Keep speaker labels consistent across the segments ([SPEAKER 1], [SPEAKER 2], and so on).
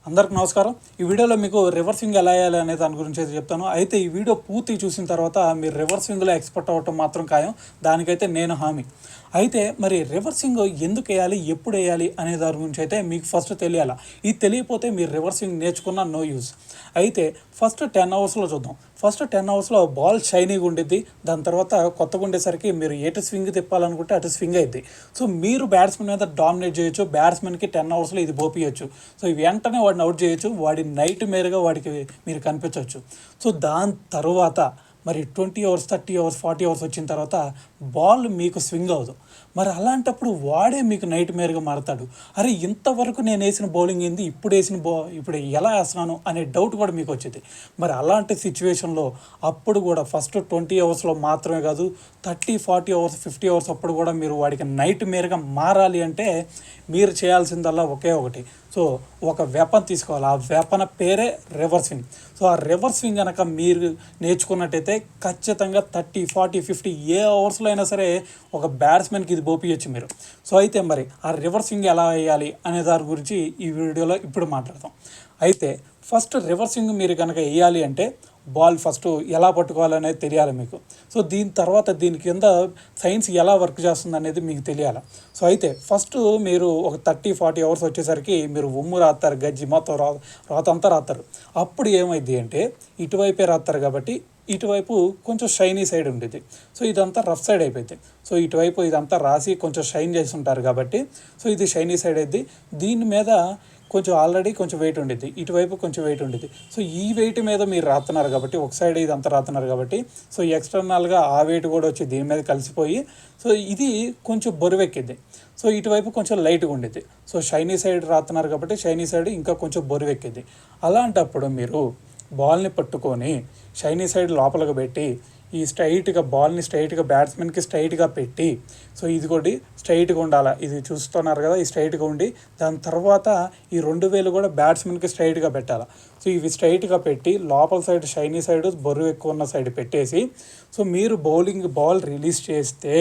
[SPEAKER 1] అందరికి నమస్కారం. ఈ వీడియోలో మీకు రివర్స్ స్వింగ్ ఎలా వేయాలి అనే దాని గురించి అయితే చెప్తాను. అయితే ఈ వీడియో పూర్తి చూసిన తర్వాత మీరు రివర్స్ స్వింగ్లో ఎక్స్పర్ట్ అవ్వటం మాత్రం ఖాయం. దానికైతే నేను హామీ. అయితే మరి రివర్స్ స్వింగ్ ఎందుకు వేయాలి, ఎప్పుడు వేయాలి అనే దాని గురించి అయితే మీకు ఫస్ట్ తెలియాలి. ఇది తెలియకపోతే మీరు రివర్స్ స్వింగ్ నేర్చుకున్న నో యూజ్. అయితే ఫస్ట్ 10 అవర్స్లో చూద్దాం. ఫస్ట్ 10 అవర్స్లో బాల్ షైనీగా ఉండిద్ది. దాని తర్వాత కొత్తగా ఉండేసరికి మీరు ఎటు స్వింగ్ తిప్పాలనుకుంటే అటు స్వింగ్ అయింది. సో మీరు బ్యాట్స్మెన్ మీద డామినేట్ చేయొచ్చు. బ్యాట్స్మెన్కి 10 అవర్స్లో ఇది పోపియచ్చు. సో వెంటనే వాడిని అవుట్ చేయొచ్చు. వాడి నైట్ మేరుగా వాడికి మీరు కనిపించవచ్చు. సో దాని తర్వాత మరి 20 అవర్స్, 30 అవర్స్, 40 అవర్స్ వచ్చిన తర్వాత బాల్ మీకు స్వింగ్ అవ్వదు. మరి అలాంటప్పుడు వాడే మీకు నైట్ మేరుగా మారతాడు. అరే ఇంతవరకు నేను వేసిన బౌలింగ్ ఏంది, ఇప్పుడు ఎలా వేస్తున్నాను అనే డౌట్ కూడా మీకు వచ్చింది. మరి అలాంటి సిచ్యువేషన్లో అప్పుడు కూడా ఫస్ట్ 20 అవర్స్లో మాత్రమే కాదు, 30, 40 అవర్స్, 50 అవర్స్ అప్పుడు కూడా మీరు వాడికి నైట్ మేరుగా మారాలి అంటే మీరు చేయాల్సిందల్లా ఒకే ఒకటి. సో ఒక వెపన్ తీసుకోవాలి. ఆ వెపన్ పేరే రివర్స్ స్వింగ్. సో ఆ రివర్స్ స్వింగ్ కనుక మీరు నేర్చుకున్నట్టయితే ఖచ్చితంగా 30, 40, 50 ఏ అవర్స్లో అయినా సరే ఒక బ్యాట్స్మెన్కి ఇది పోపియచ్చు మీరు. సో అయితే మరి ఆ రివర్స్ స్వింగ్ ఎలా వేయాలి అనే దాని గురించి ఈ వీడియోలో ఇప్పుడు మాట్లాడతాం. అయితే ఫస్ట్ రివర్స్ స్వింగ్ మీరు కనుక వేయాలి అంటే బాల్ ఫస్ట్ ఎలా పట్టుకోవాలనేది తెలియాలి మీకు. సో దీని తర్వాత దీని కింద సైన్స్ ఎలా వర్క్ చేస్తుంది అనేది మీకు తెలియాలి. సో అయితే ఫస్ట్ మీరు ఒక 30, 40 అవర్స్ వచ్చేసరికి మీరు ఉమ్ము రాస్తారు, గజ్జి మొత్తం రాతంతా రాస్తారు. అప్పుడు ఏమైంది అంటే ఇటువైపే రాస్తారు కాబట్టి ఇటువైపు కొంచెం షైనీ సైడ్ ఉండేది. సో ఇదంతా రఫ్ సైడ్ అయిపోయింది. సో ఇటువైపు ఇదంతా రాసి కొంచెం షైన్ చేసి ఉంటారు కాబట్టి సో ఇది షైనీ సైడ్ అయింది. దీని మీద కొంచెం ఆల్రెడీ కొంచెం వెయిట్ ఉండేది, ఇటువైపు కొంచెం వెయిట్ ఉండేది. సో ఈ వెయిట్ మీద మీరు రాస్తున్నారు కాబట్టి ఒక సైడ్ ఇదంతా రాస్తున్నారు కాబట్టి సో ఎక్స్టర్నల్గా ఆ వెయిట్ కూడా వచ్చి దీని మీద కలిసిపోయి సో ఇది కొంచెం బరువెక్కింది. సో ఇటువైపు కొంచెం లైట్గా ఉండేది. సో షైనీ సైడ్ రాస్తున్నారు కాబట్టి షైనీ సైడ్ ఇంకా కొంచెం బరువెక్కింది. అలాంటప్పుడు మీరు బాల్ని పట్టుకొని షైనీ సైడ్ లోపలికి పెట్టి ఈ బాల్ని స్ట్రైట్గా బ్యాట్స్మెన్కి స్ట్రైట్గా పెట్టి సో ఇది కూడా స్ట్రైట్గా ఉండాలి. ఇది చూస్తున్నారు కదా, ఈ స్ట్రైట్గా ఉండి దాని తర్వాత ఈ 2 వేలు కూడా బ్యాట్స్మెన్కి స్ట్రైట్గా పెట్టాలి. సో ఇవి స్ట్రైట్గా పెట్టి లోపల సైడ్ షైనీ సైడ్ బరువు ఎక్కువ ఉన్న సైడ్ పెట్టేసి సో మీరు బాల్ రిలీజ్ చేస్తే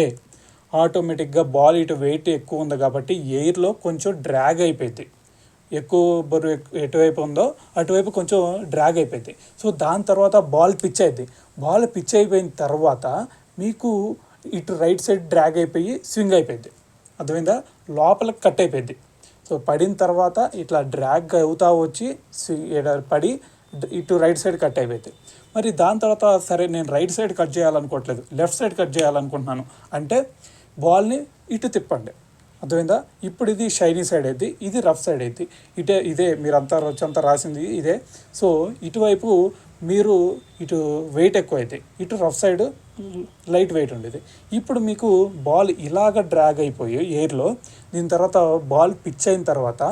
[SPEAKER 1] ఆటోమేటిక్గా బాల్ ఇటు వెయిట్ ఎక్కువ ఉంది కాబట్టి ఎయిర్లో కొంచెం డ్రాగ్ అయిపోయింది. ఎక్కువ బరువు ఎటువైపు ఉందో అటువైపు కొంచెం డ్రాగ్ అయిపోయింది. సో దాని తర్వాత బాల్ పిచ్ అయింది. బాల్ పిచ్ అయిపోయిన తర్వాత మీకు ఇటు రైట్ సైడ్ డ్రాగ్ అయిపోయి స్వింగ్ అయిపోయింది. అర్థమైందా? లోపలికి కట్ అయిపోయింది. సో పడిన తర్వాత ఇట్లా డ్రాగ్ అవుతా వచ్చి పడి ఇటు రైట్ సైడ్ కట్ అయిపోయింది. మరి దాని తర్వాత సరే నేను రైట్ సైడ్ కట్ చేయాలనుకోవట్లేదు, లెఫ్ట్ సైడ్ కట్ చేయాలనుకుంటున్నాను అంటే బాల్ని ఇటు తిప్పండి. అర్థమైందా? ఇప్పుడు ఇది షైనీ సైడ్ అయింది, ఇది రఫ్ సైడ్ అయింది. ఇదే మీరంతా వచ్చంతా రాసింది ఇదే. సో ఇటువైపు మీరు ఇటు వెయిట్ ఎక్కువ అయితే ఇటు రఫ్ సైడ్ లైట్ వెయిట్ ఉండేది. ఇప్పుడు మీకు బాల్ ఇలాగ డ్రాగ్ అయిపోయి ఎయిర్లో దీని తర్వాత బాల్ పిచ్ అయిన తర్వాత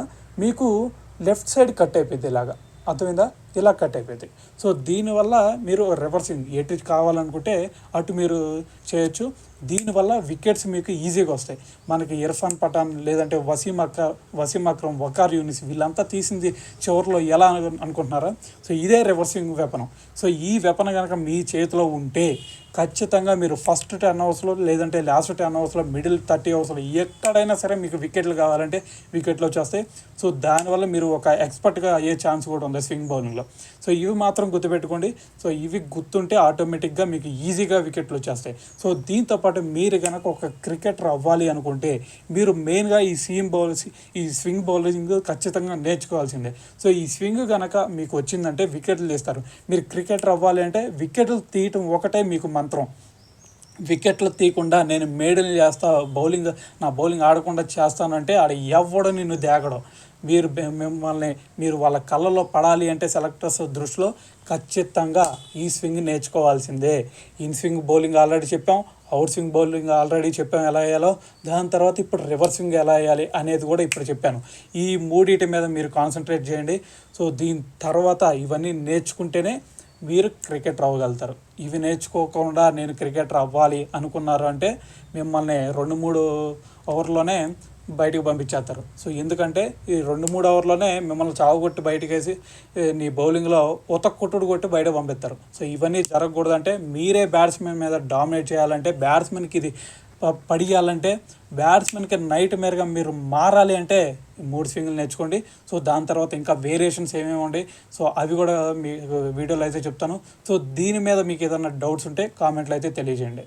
[SPEAKER 1] మీకు లెఫ్ట్ సైడ్ కట్ అయిపోయింది ఇలాగా. అర్థమైందా? ఇలా కట్ అయిపోయింది. సో దీనివల్ల మీరు రివర్సింగ్ ఎటు కావాలనుకుంటే అటు మీరు చేయొచ్చు. దీనివల్ల వికెట్స్ మీకు ఈజీగా వస్తాయి. మనకి ఇర్ఫాన్ పఠాన్ లేదంటే వసీం అక్రమ్, వకార్ యూనిస్ వీళ్ళంతా తీసింది చివరిలో ఎలా అనుకుంటున్నారా? సో ఇదే రివర్సింగ్ వెపన్. సో ఈ వెపన్ కనుక మీ చేతిలో ఉంటే ఖచ్చితంగా మీరు ఫస్ట్ 10 అవర్స్లో లేదంటే లాస్ట్ 10 అవర్స్లో మిడిల్ 30 అవర్స్లో ఎక్కడైనా సరే మీకు వికెట్లు కావాలంటే వికెట్లు వచ్చేస్తాయి. సో దానివల్ల మీరు ఒక ఎక్స్పర్ట్గా అయ్యే ఛాన్స్ కూడా ఉంది స్వింగ్ బౌలింగ్లో. సో ఇవి మాత్రం గుర్తుపెట్టుకోండి. సో ఇవి గుర్తుంటే ఆటోమేటిక్గా మీకు ఈజీగా వికెట్లు వచ్చేస్తాయి. సో దీంతోపాటు మీరు కనుక ఒక క్రికెటర్ అవ్వాలి అనుకుంటే మీరు మెయిన్గా ఈ స్వింగ్ బౌలింగ్ ఖచ్చితంగా నేర్చుకోవాల్సిందే. సో ఈ స్వింగ్ కనుక మీకు వచ్చిందంటే వికెట్లు తీస్తారు. మీరు క్రికెటర్ అవ్వాలి అంటే వికెట్లు తీయటం ఒకటే మీకు మంత్రం. వికెట్లు తీయకుండా నేను మేడల్ చేస్తా, నా బౌలింగ్ ఆడకుండా చేస్తానంటే ఆడ ఎవడో నిన్ను దేగడం. మీరు వాళ్ళ కళ్ళలో పడాలి అంటే సెలెక్టర్స్ దృష్టిలో ఖచ్చితంగా ఈ స్వింగ్ నేర్చుకోవాల్సిందే. ఇన్ స్వింగ్ బౌలింగ్ ఆల్రెడీ చెప్పాం, అవుట్ స్వింగ్ బౌలింగ్ ఆల్రెడీ చెప్పాం ఎలా వేయాలో. దాని తర్వాత ఇప్పుడు రివర్స్ స్వింగ్ ఎలా వేయాలి అనేది కూడా ఇప్పుడు చెప్పాను. ఈ మూడింటి మీద మీరు కాన్సన్ట్రేట్ చేయండి. సో దీని తర్వాత ఇవన్నీ నేర్చుకుంటేనే మీరు క్రికెటర్ అవ్వగలుగుతారు. ఇవి నేర్చుకోకుండా నేను క్రికెటర్ అవ్వాలి అనుకున్నారు అంటే మిమ్మల్ని 2-3 అవర్లోనే బయటకు పంపించేస్తారు. సో ఎందుకంటే ఈ 2-3 అవర్లోనే మిమ్మల్ని చావుగొట్టి బయటకు వేసి నీ బౌలింగ్లో కొట్టుడు కొట్టి బయట పంపిస్తారు. సో ఇవన్నీ జరగకూడదంటే మీరే బ్యాట్స్మెన్ మీద డామినేట్ చేయాలంటే బ్యాట్స్మెన్కి ఇది పడియాలంటే బ్యాట్స్మెన్కి నైట్ మేరగా మీరు మారాలి అంటే ఈ 3 స్వింగ్లు నేర్చుకోండి. సో దాని తర్వాత ఇంకా వేరియేషన్స్ ఏమేమి ఉన్నాయి, సో అవి కూడా మీకు వీడియోలో అయితే చెప్తాను. సో దీని మీద మీకు ఏదైనా డౌట్స్ ఉంటే కామెంట్లో అయితే తెలియజేయండి.